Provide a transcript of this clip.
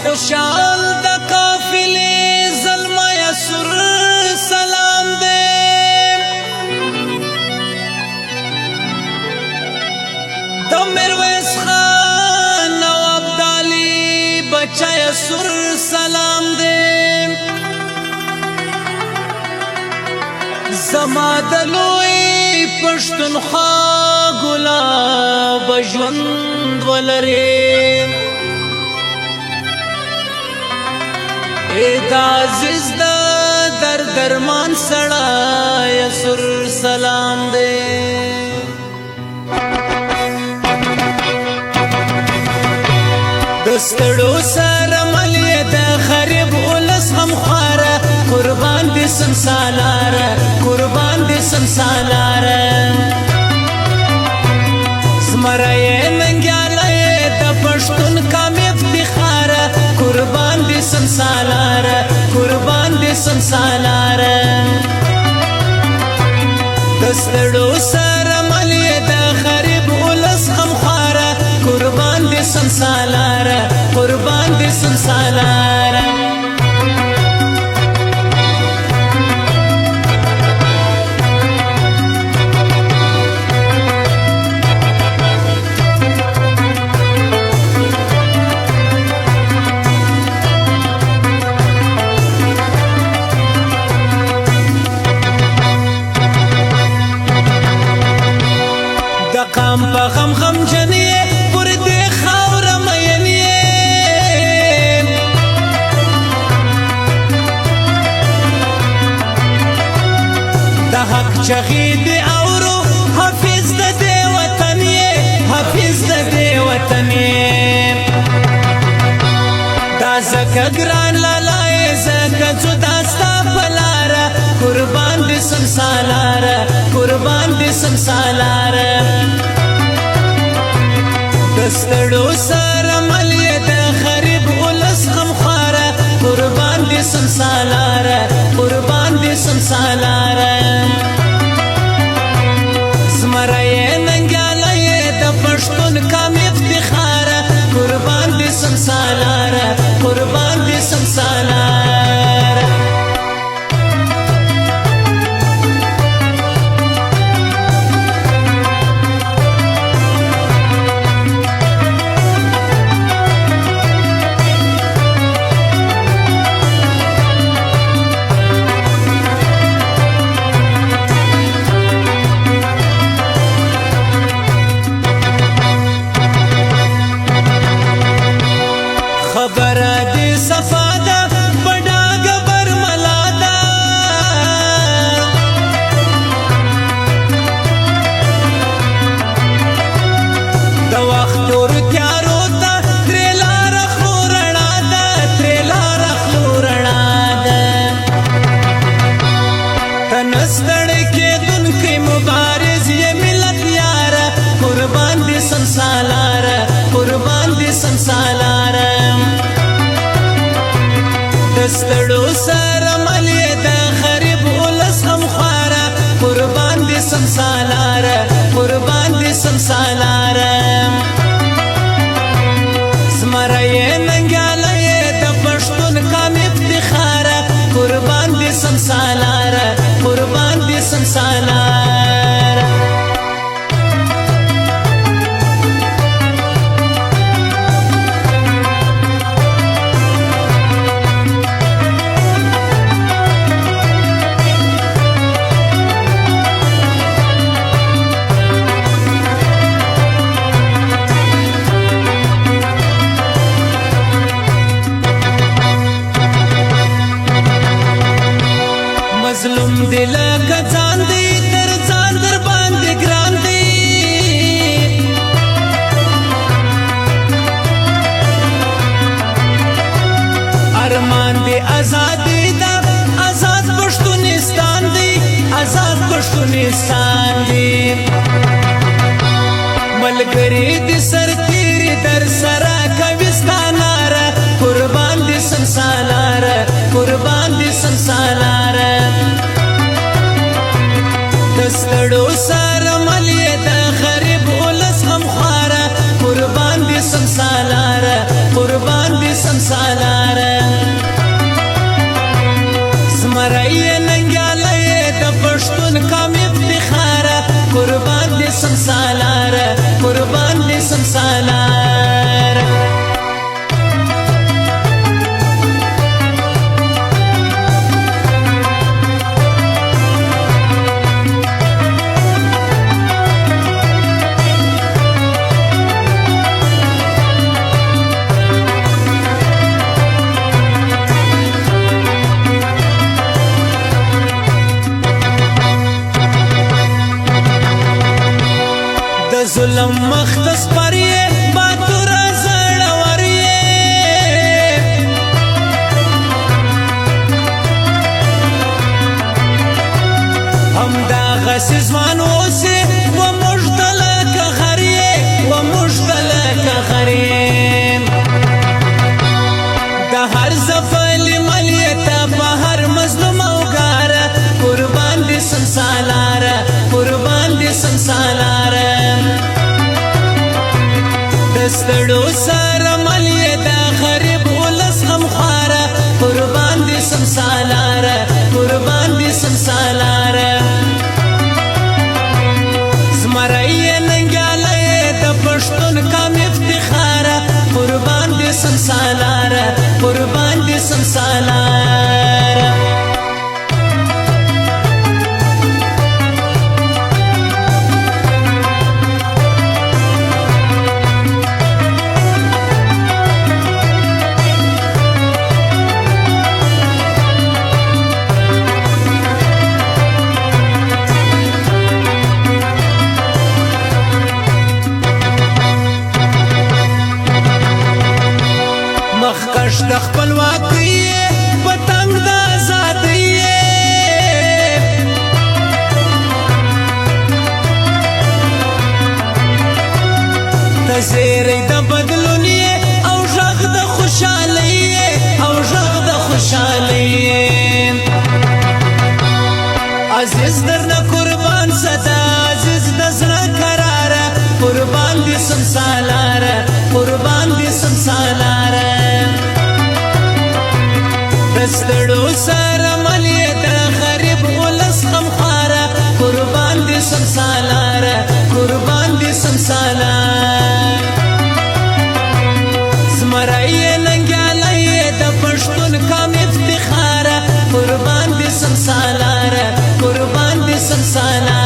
خوشحال د قافلې زلمه سر سلام دې د میرویس خان او ابدالي بچای سر سلام دې زما د لوی پښتونخوا ګلاب ژوند ولري دا عزیز دا درمان سړی سر سلام دې د ستړو سره مل د غریب ولس هم خواره قربان دې سم سالاره قربان دې سم سالاره زمره ننګیاله د پښتون کامې افتخاره قربان دې سم سالاره قربان دې سم سالاره د ستړو سره مل د غریب ولس هم خواره قربان دې سم سالاره قربان دې سم سالاره قام په غم غم جنې پر دې خاوره مینې د حق چغې دې اورو حافظ د دې وطن یې حافظ د دې وطن یې دا زکه ګران لاله زکه جدا ستا په لاره قربان دې سم سالاره قربان دې سم سالاره دستړو سره مل د غریب ولس غم خواره قربان دې سم سالاره قربان دې سم سالاره زمره ننګیاله د پښتون کامې افتخاره قربان دې سم سالاره قربان دې سم سالاره خبره دې صفا ده بډاګه برملا ده د وخت تور تیارو ته ترې لاره خلو رڼا ده ترې لاره خلو رڼا ده ته نه ستړی کېدونکی مبارز یې ملت یاره قربان دې سم سالاره قربان دې سم سالاره دستړو سره مل د غریب ولس هم خواره قربان دې سم سالاره قربان دې سم سالاره زمره ننګیاله د پښتون کامې افتخاره قربان دې سم سالاره قربان دې سم سالاره مظلوم دې لکه ځان دې تر ځان در باندې ګران دې ارمان دې ازادي دا آزاد پښتونستان دې پښتونستان دی ملګری دې سرتیری در سره کوي ستاناره قربان دې سمسالاره قربان دې سمسالاره دستړو سره ملي د غریب ولس هم خواره قربان دې سمسالاره قربان دې سمسالاره زمرای ننګاله د پښتون قوم افتخاره قربان دې سمسالاره قربان دې سمسالاره ظلم مختص پر یہ باتور زڑور یہ ہم دا غسیزوانو سے و مجدل کا غریب و مجدل کا غریب دا ہر زفل ملیتا بہر مظلوم اوگارا قربان دی سمسالارا قربان دی سمسالارا دستړو سره ملي د غریب ولس هم خواره قربان دې سمسالاره قربان دې سمسالاره زمرای ننګاله د پښتون قوم افتخاره قربان دې سمسالاره قربان دې سمسالاره مخکش د خپلواکۍ پتنګ د ازادۍ ته زیری د بدلون او غږ د خوشحالۍ او غږ د خوشحالۍ عزیز درنه قربان صدا عزیز د زړه قراره قربان دې سمسالاره قربان دې سمسالاره دستړو سره ملي د غریب ولس هم خواره قربان دې سمسالاره قربان دې سمسالاره زمرای ننګاله د پښتون قوم افتخاره قربان دې سمسالاره قربان دې سمسالاره